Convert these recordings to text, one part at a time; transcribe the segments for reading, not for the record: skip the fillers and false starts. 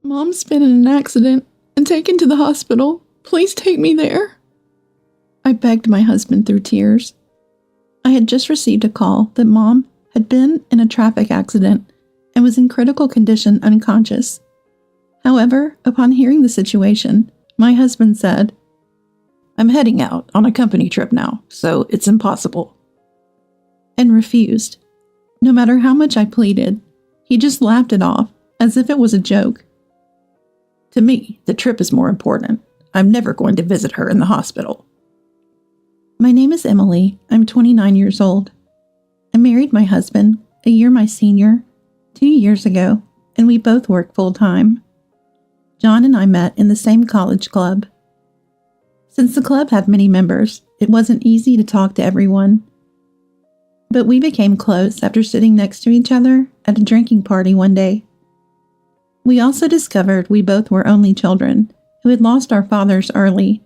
Mom's been in an accident and taken to the hospital. Please take me there. I begged my husband through tears. I had just received a call that Mom had been in a traffic accident and was in critical condition unconscious. However, upon hearing the situation, my husband said, "I'm heading out on a company trip now, so it's impossible," and refused. No matter how much I pleaded, he just laughed it off as if it was a joke. To me, the trip is more important. I'm never going to visit her in the hospital. My name is Emily. I'm 29 years old. I married my husband, a year my senior, 2 years ago, and we both work full-time. John and I met in the same college club. Since the club had many members, it wasn't easy to talk to everyone. But we became close after sitting next to each other at a drinking party one day. We also discovered we both were only children who had lost our fathers early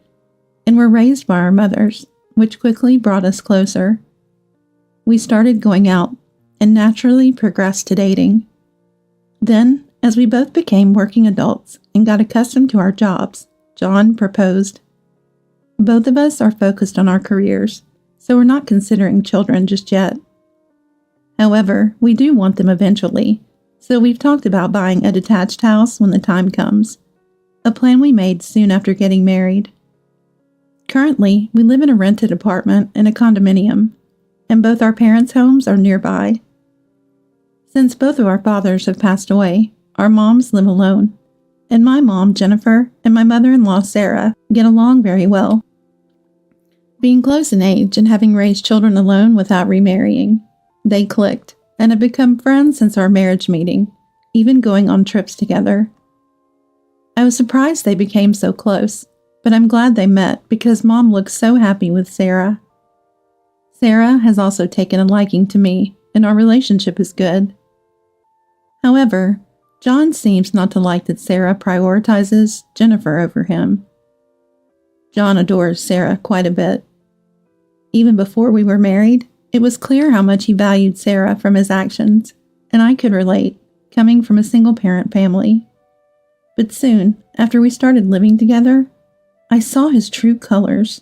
and were raised by our mothers, which quickly brought us closer. We started going out and naturally progressed to dating. Then, as we both became working adults and got accustomed to our jobs, John proposed. Both of us are focused on our careers, so we're not considering children just yet. However, we do want them eventually, so we've talked about buying a detached house when the time comes, a plan we made soon after getting married. Currently, we live in a rented apartment in a condominium, and both our parents' homes are nearby. Since both of our fathers have passed away, our moms live alone, and my mom, Jennifer, and my mother-in-law, Sarah, get along very well. Being close in age and having raised children alone without remarrying, they clicked and have become friends since our marriage meeting, even going on trips together. I was surprised they became so close, but I'm glad they met because Mom looks so happy with Sarah. Sarah has also taken a liking to me, and our relationship is good. However, John seems not to like that Sarah prioritizes Jennifer over him. John adores Sarah quite a bit. Even before we were married, it was clear how much he valued Sarah from his actions, and I could relate, coming from a single-parent family. But soon, after we started living together, I saw his true colors.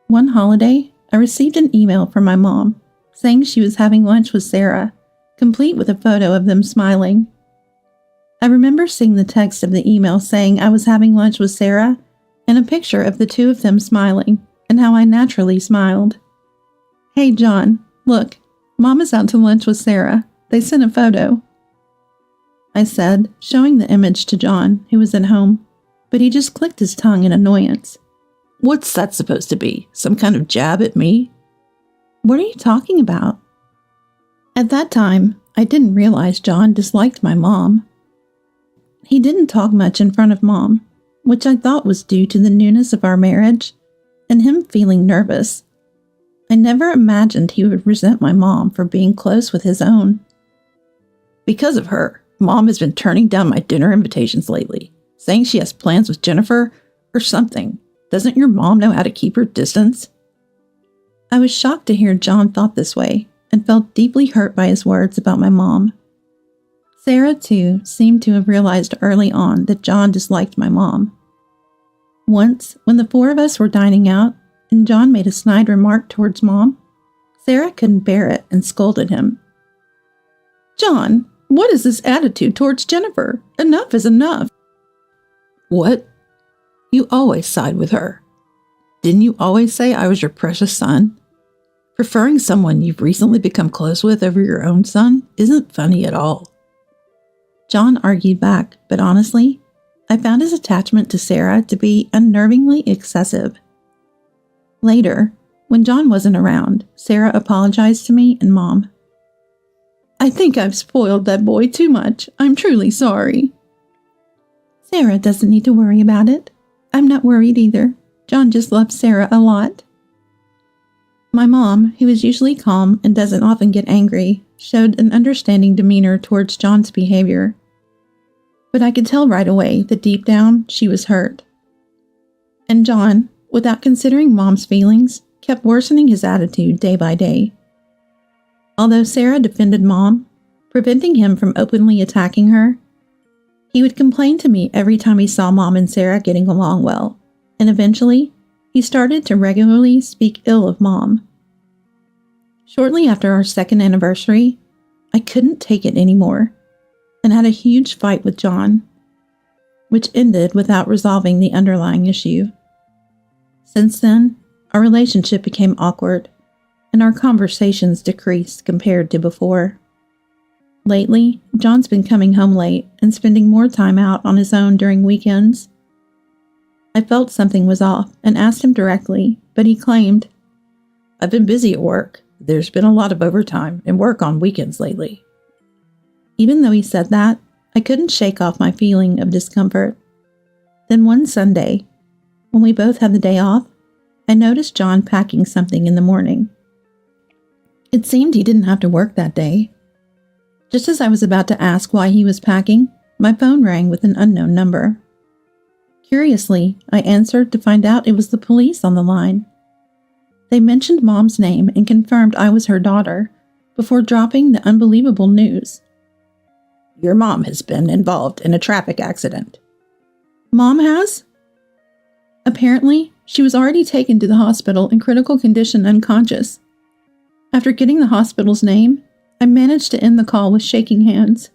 One holiday, I received an email from my mom saying she was having lunch with Sarah, complete with a photo of them smiling. I remember seeing the text of the email saying I was having lunch with Sarah and a picture of the two of them smiling and how I naturally smiled. "Hey, John, look, Mom is out to lunch with Sarah. They sent a photo," I said, showing the image to John, who was at home, but he just clicked his tongue in annoyance. "What's that supposed to be? Some kind of jab at me?" "What are you talking about?" At that time, I didn't realize John disliked my mom. He didn't talk much in front of Mom, which I thought was due to the newness of our marriage and him feeling nervous. I never imagined he would resent my mom for being close with his own. "Because of her, Mom has been turning down my dinner invitations lately, saying she has plans with Jennifer or something. Doesn't your mom know how to keep her distance?" I was shocked to hear John thought this way and felt deeply hurt by his words about my mom. Sarah, too, seemed to have realized early on that John disliked my mom. Once, when the four of us were dining out and John made a snide remark towards Mom, Sarah couldn't bear it and scolded him. "John, what is this attitude towards Jennifer? Enough is enough." "What? You always side with her. Didn't you always say I was your precious son? Preferring someone you've recently become close with over your own son isn't funny at all." John argued back, but honestly, I found his attachment to Sarah to be unnervingly excessive. Later, when John wasn't around, Sarah apologized to me and Mom. "I think I've spoiled that boy too much. I'm truly sorry." "Sarah doesn't need to worry about it. I'm not worried either. John just loves Sarah a lot." My mom, who is usually calm and doesn't often get angry, showed an understanding demeanor towards John's behavior. But I could tell right away that deep down she was hurt. And John, without considering Mom's feelings, kept worsening his attitude day by day. Although Sarah defended Mom, preventing him from openly attacking her, He would complain to me every time he saw Mom and Sarah getting along well, and eventually, he started to regularly speak ill of Mom. Shortly after our second anniversary, I couldn't take it anymore and had a huge fight with John, which ended without resolving the underlying issue. Since then, our relationship became awkward, and our conversations decreased compared to before. Lately, John's been coming home late and spending more time out on his own during weekends. I felt something was off and asked him directly, but he claimed, "I've been busy at work. There's been a lot of overtime and work on weekends lately." Even though he said that, I couldn't shake off my feeling of discomfort. Then one Sunday, when we both had the day off, I noticed John packing something in the morning. It seemed he didn't have to work that day. Just as I was about to ask why he was packing, my phone rang with an unknown number. Curiously, I answered to find out it was the police on the line. They mentioned Mom's name and confirmed I was her daughter before dropping the unbelievable news. "Your mom has been involved in a traffic accident." "Mom has?" Apparently, she was already taken to the hospital in critical condition unconscious. After getting the hospital's name, I managed to end the call with shaking hands.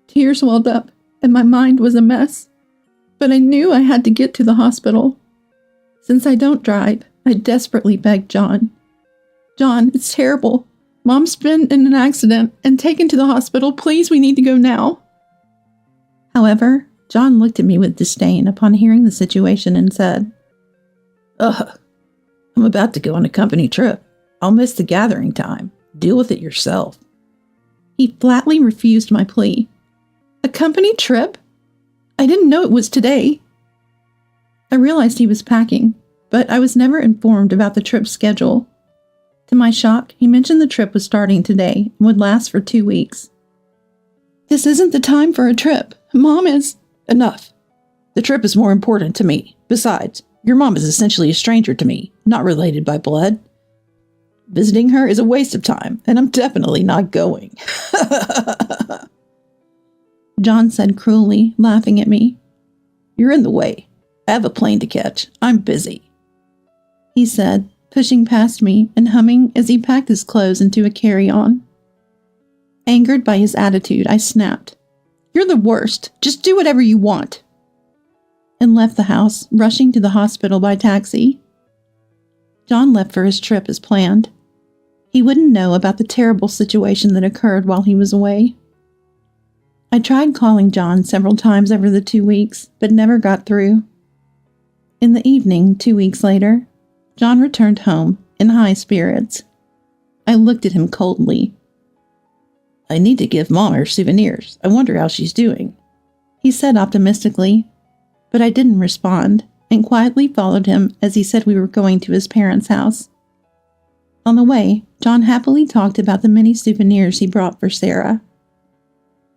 Tears welled up, and my mind was a mess. But I knew I had to get to the hospital. Since I don't drive, I desperately begged John. "John, it's terrible. Mom's been in an accident and taken to the hospital. Please, we need to go now." However, John looked at me with disdain upon hearing the situation and said, "Ugh, I'm about to go on a company trip. I'll miss the gathering time. Deal with it yourself." He flatly refused my plea. "A company trip? I didn't know it was today." I realized he was packing, but I was never informed about the trip's schedule. To my shock, he mentioned the trip was starting today and would last for 2 weeks. "This isn't the time for a trip. Mom is—" "Enough. The trip is more important to me. Besides, your mom is essentially a stranger to me, not related by blood. Visiting her is a waste of time, and I'm definitely not going." John said cruelly, laughing at me. "You're in the way. I have a plane to catch. I'm busy," he said, pushing past me and humming as he packed his clothes into a carry-on. Angered by his attitude, I snapped, "You're the worst. Just do whatever you want," and left the house, rushing to the hospital by taxi. John left for his trip as planned. He wouldn't know about the terrible situation that occurred while he was away. I tried calling John several times over the 2 weeks, but never got through. In the evening, 2 weeks later, John returned home in high spirits. I looked at him coldly. "I need to give Mom her souvenirs. I wonder how she's doing," he said optimistically, but I didn't respond and quietly followed him as he said we were going to his parents' house. On the way, John happily talked about the many souvenirs he brought for Sarah,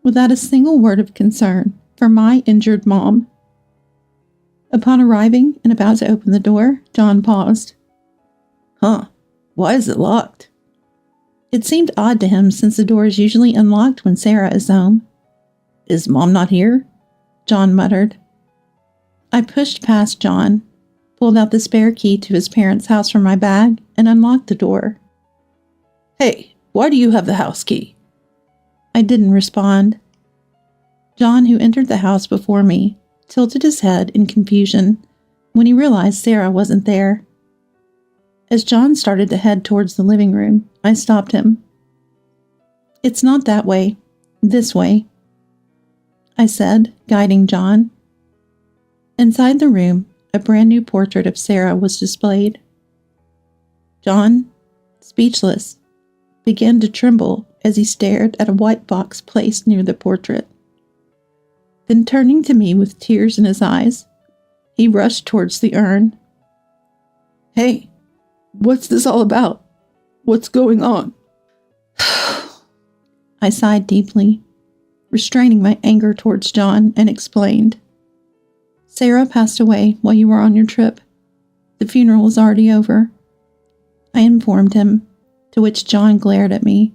without a single word of concern for my injured mom. Upon arriving and about to open the door, John paused. "Huh, why is it locked?" It seemed odd to him since the door is usually unlocked when Sarah is home. "Is Mom not here?" John muttered. I pushed past John, pulled out the spare key to his parents' house from my bag, and unlocked the door. "Hey, why do you have the house key?" I didn't respond. John, who entered the house before me, tilted his head in confusion when he realized Sarah wasn't there. As John started to head towards the living room, I stopped him. "It's not that way. This way," I said, guiding John. Inside the room, a brand new portrait of Sarah was displayed. John, speechless, began to tremble as he stared at a white box placed near the portrait. Then turning to me with tears in his eyes, he rushed towards the urn. "Hey, what's this all about? What's going on?" I sighed deeply, restraining my anger towards John, and explained. "Sarah passed away while you were on your trip. The funeral is already over," I informed him, to which John glared at me.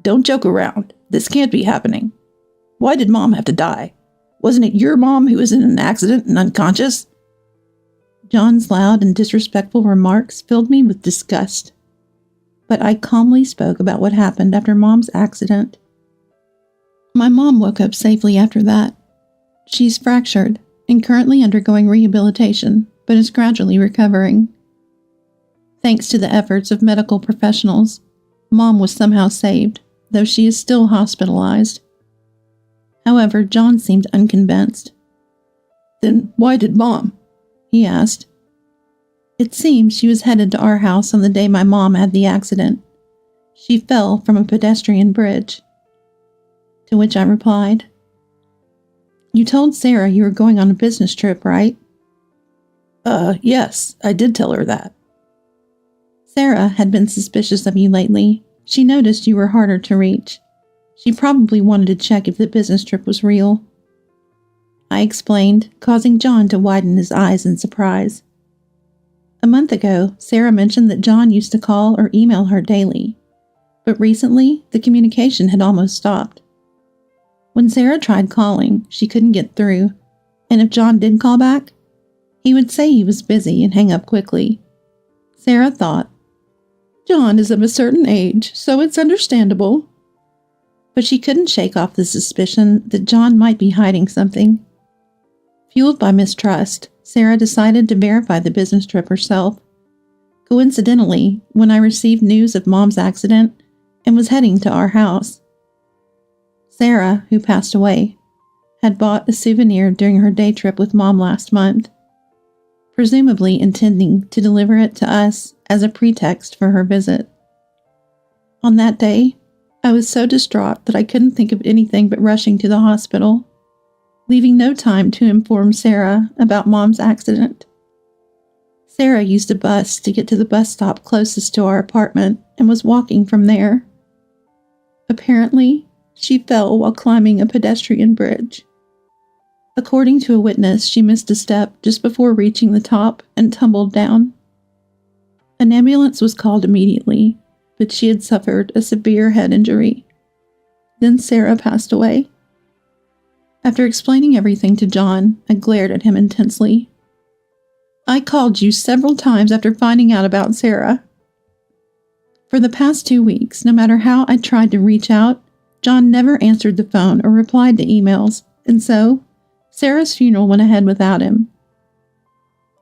"Don't joke around. This can't be happening." Why did Mom have to die? Wasn't it your mom who was in an accident and unconscious?" John's loud and disrespectful remarks filled me with disgust. But I calmly spoke about what happened after Mom's accident. My mom woke up safely after that. She's fractured and currently undergoing rehabilitation, but is gradually recovering. Thanks to the efforts of medical professionals, Mom was somehow saved, though she is still hospitalized. However, John seemed unconvinced. "Then why did Mom?" he asked. It seems she was headed to our house on the day my mom had the accident. She fell from a pedestrian bridge. To which I replied, "You told Sarah you were going on a business trip, right?" Yes, I did tell her that." "Sarah had been suspicious of you lately. She noticed you were harder to reach. She probably wanted to check if the business trip was real." I explained, causing John to widen his eyes in surprise. A month ago, Sarah mentioned that John used to call or email her daily, but recently the communication had almost stopped. When Sarah tried calling, she couldn't get through, and if John did call back, he would say he was busy and hang up quickly. Sarah thought, "John is of a certain age, so it's understandable." But she couldn't shake off the suspicion that John might be hiding something. Fueled by mistrust, Sarah decided to verify the business trip herself. Coincidentally, when I received news of Mom's accident and was heading to our house. Sarah, who passed away, had bought a souvenir during her day trip with Mom last month, presumably intending to deliver it to us as a pretext for her visit. On that day, I was so distraught that I couldn't think of anything but rushing to the hospital, leaving no time to inform Sarah about Mom's accident. Sarah used a bus to get to the bus stop closest to our apartment and was walking from there. Apparently, she fell while climbing a pedestrian bridge. According to a witness, she missed a step just before reaching the top and tumbled down. An ambulance was called immediately, but she had suffered a severe head injury. Then Sarah passed away. After explaining everything to John, I glared at him intensely. "I called you several times after finding out about Sarah." For the past 2 weeks, no matter how I tried to reach out, John never answered the phone or replied to emails, and so Sarah's funeral went ahead without him.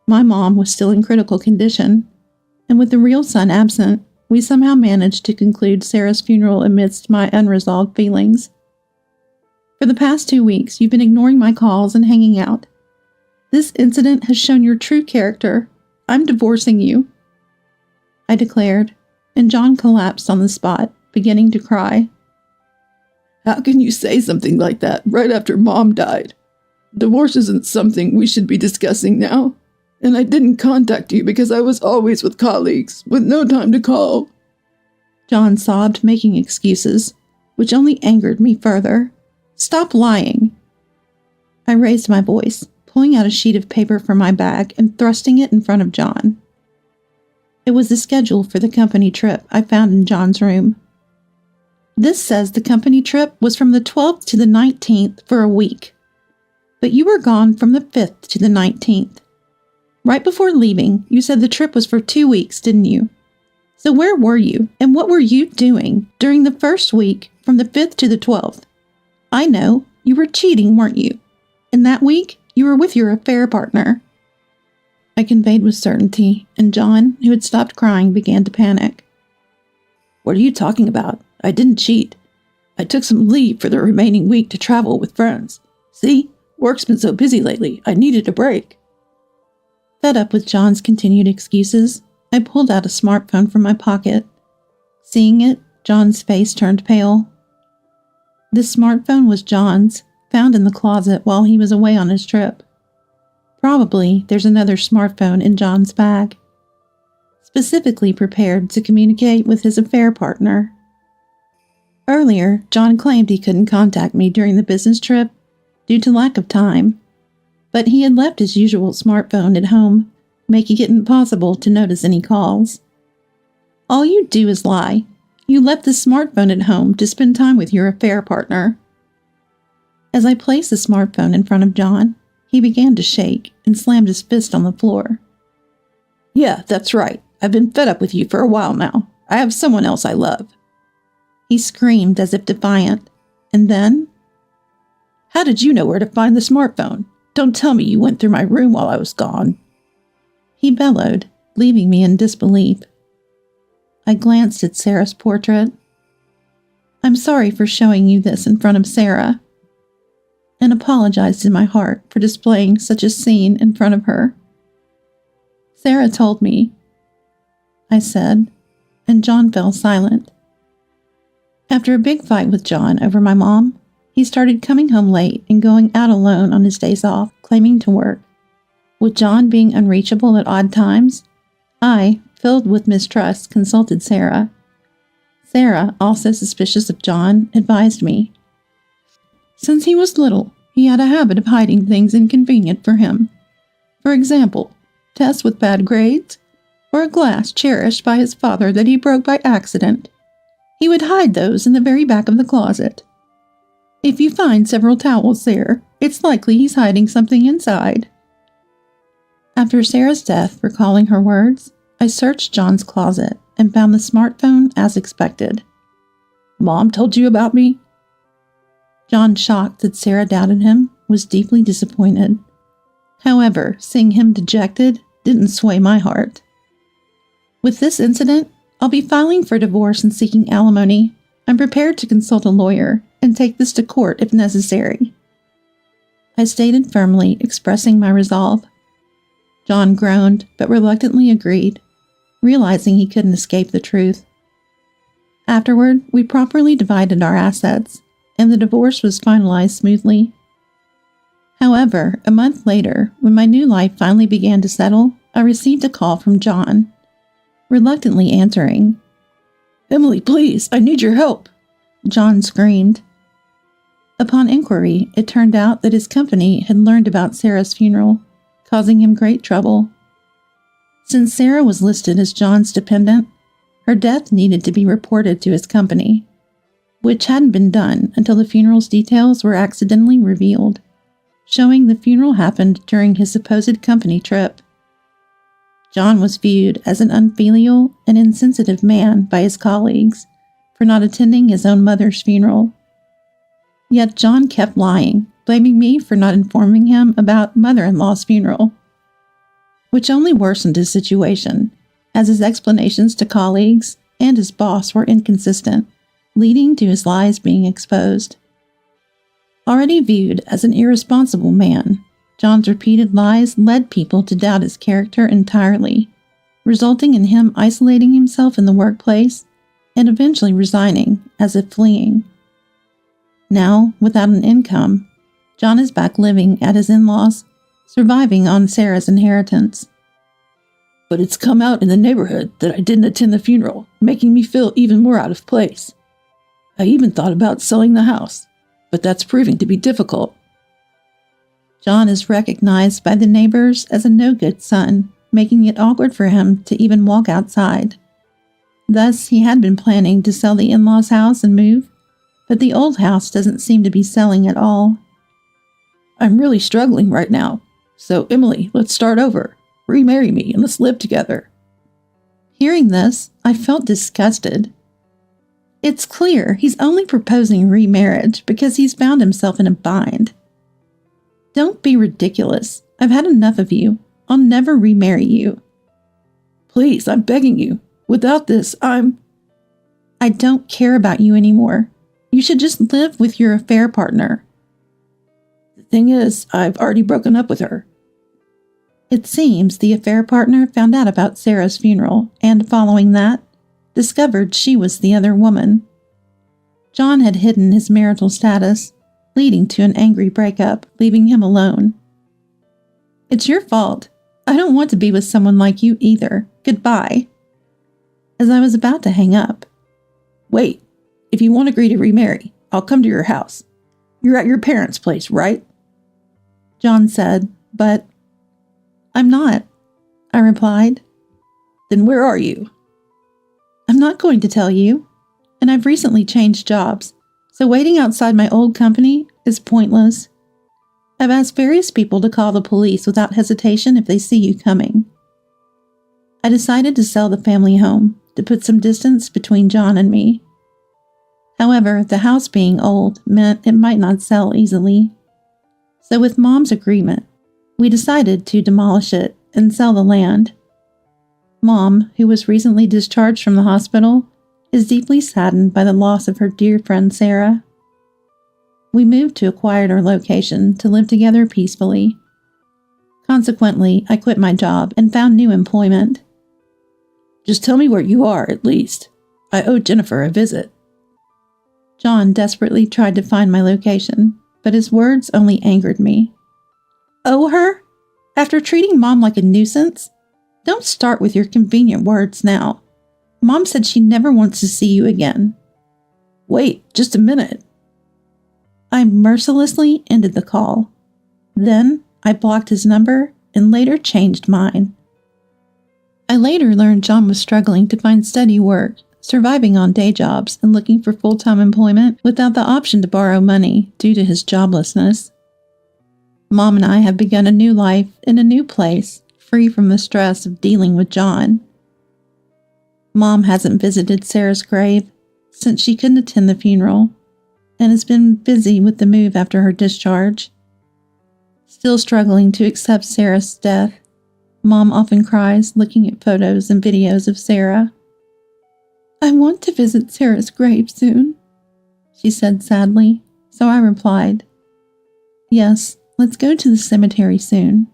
My mom was still in critical condition, and with the real son absent, we somehow managed to conclude Sarah's funeral amidst my unresolved feelings. "For the past 2 weeks, you've been ignoring my calls and hanging out. This incident has shown your true character. I'm divorcing you," I declared, and John collapsed on the spot, beginning to cry. "How can you say something like that right after Mom died? Divorce isn't something we should be discussing now. And I didn't contact you because I was always with colleagues, with no time to call." John sobbed, making excuses, which only angered me further. "Stop lying." I raised my voice, pulling out a sheet of paper from my bag and thrusting it in front of John. It was the schedule for the company trip I found in John's room. "This says the company trip was from the 12th to the 19th for a week. But you were gone from the 5th to the 19th. Right before leaving, you said the trip was for 2 weeks, didn't you? So where were you, and what were you doing during the first week from the 5th to the 12th? I know, you were cheating, weren't you? In that week, you were with your affair partner." I conveyed with certainty, and John, who had stopped crying, began to panic. "What are you talking about? I didn't cheat. I took some leave for the remaining week to travel with friends. See, work's been so busy lately, I needed a break." Fed up with John's continued excuses, I pulled out a smartphone from my pocket. Seeing it, John's face turned pale. This smartphone was John's, found in the closet while he was away on his trip. Probably there's another smartphone in John's bag, specifically prepared to communicate with his affair partner. Earlier, John claimed he couldn't contact me during the business trip due to lack of time, but he had left his usual smartphone at home, making it impossible to notice any calls. "All you do is lie. You left the smartphone at home to spend time with your affair partner." As I placed the smartphone in front of John, he began to shake and slammed his fist on the floor. Yeah, that's right. I've been fed up with you for a while now. I have someone else I love. He screamed as if defiant, and then, How did you know where to find the smartphone? Don't tell me you went through my room while I was gone. He bellowed, leaving me in disbelief. I glanced at Sarah's portrait. I'm sorry for showing you this in front of Sarah, and apologized in my heart for displaying such a scene in front of her. Sarah told me, I said, and John fell silent. After a big fight with John over my mom, he started coming home late and going out alone on his days off, claiming to work. With John being unreachable at odd times, I, filled with mistrust, consulted Sarah. Sarah, also suspicious of John, advised me. Since he was little, he had a habit of hiding things inconvenient for him. For example, tests with bad grades, or a glass cherished by his father that he broke by accident. He would hide those in the very back of the closet. If you find several towels there, it's likely he's hiding something inside. After Sarah's death, recalling her words, I searched John's closet and found the smartphone as expected. Mom told you about me? John, shocked that Sarah doubted him, was deeply disappointed. However, seeing him dejected didn't sway my heart. With this incident, I'll be filing for divorce and seeking alimony. I'm prepared to consult a lawyer and take this to court if necessary. I stated firmly, expressing my resolve. John groaned, but reluctantly agreed, realizing he couldn't escape the truth. Afterward, we properly divided our assets, and the divorce was finalized smoothly. However, a month later, when my new life finally began to settle, I received a call from John. Reluctantly answering, Emily, please, I need your help, John screamed. Upon inquiry, it turned out that his company had learned about Sarah's funeral, causing him great trouble. Since Sarah was listed as John's dependent, her death needed to be reported to his company, which hadn't been done until the funeral's details were accidentally revealed, showing the funeral happened during his supposed company trip. John was viewed as an unfilial and insensitive man by his colleagues for not attending his own mother's funeral. Yet John kept lying, blaming me for not informing him about mother-in-law's funeral, which only worsened his situation, as his explanations to colleagues and his boss were inconsistent, leading to his lies being exposed. Already viewed as an irresponsible man, John's repeated lies led people to doubt his character entirely, resulting in him isolating himself in the workplace and eventually resigning, as if fleeing. Now, without an income, John is back living at his in-laws, surviving on Sarah's inheritance. But it's come out in the neighborhood that I didn't attend the funeral, making me feel even more out of place. I even thought about selling the house, but that's proving to be difficult. John is recognized by the neighbors as a no-good son, making it awkward for him to even walk outside. Thus, he had been planning to sell the in-laws' house and move, but the old house doesn't seem to be selling at all. I'm really struggling right now, so Emily, let's start over. Remarry me and let's live together. Hearing this, I felt disgusted. It's clear he's only proposing remarriage because he's found himself in a bind. Don't be ridiculous. I've had enough of you. I'll never remarry you. Please, I'm begging you. Without this, I don't care about you anymore. You should just live with your affair partner. The thing is, I've already broken up with her. It seems the affair partner found out about Sarah's funeral and, following that, discovered she was the other woman. John had hidden his marital status, leading to an angry breakup, leaving him alone. It's your fault. I don't want to be with someone like you either. Goodbye. As I was about to hang up. Wait, if you won't agree to remarry, I'll come to your house. You're at your parents' place, right? John said, but I'm not, I replied. Then where are you? I'm not going to tell you, and I've recently changed jobs, so waiting outside my old company is pointless. I've asked various people to call the police without hesitation if they see you coming. I decided to sell the family home to put some distance between John and me. However, the house being old meant it might not sell easily. So with Mom's agreement, we decided to demolish it and sell the land. Mom, who was recently discharged from the hospital, is deeply saddened by the loss of her dear friend Sarah. We moved to a quieter location to live together peacefully. Consequently, I quit my job and found new employment. Just tell me where you are, at least. I owe Jennifer a visit. John desperately tried to find my location, but his words only angered me. Owe her? After treating Mom like a nuisance? Don't start with your convenient words now. Mom said she never wants to see you again. Wait, just a minute. I mercilessly ended the call. Then I blocked his number and later changed mine. I later learned John was struggling to find steady work, surviving on day jobs and looking for full-time employment without the option to borrow money due to his joblessness. Mom and I have begun a new life in a new place, free from the stress of dealing with John. Mom hasn't visited Sarah's grave since she couldn't attend the funeral and has been busy with the move after her discharge. Still struggling to accept Sarah's death, Mom often cries looking at photos and videos of Sarah. I want to visit Sarah's grave soon, she said sadly, so I replied, yes, let's go to the cemetery soon,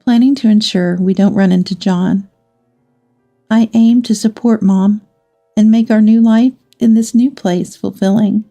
planning to ensure we don't run into John. I aim to support Mom and make our new life in this new place fulfilling.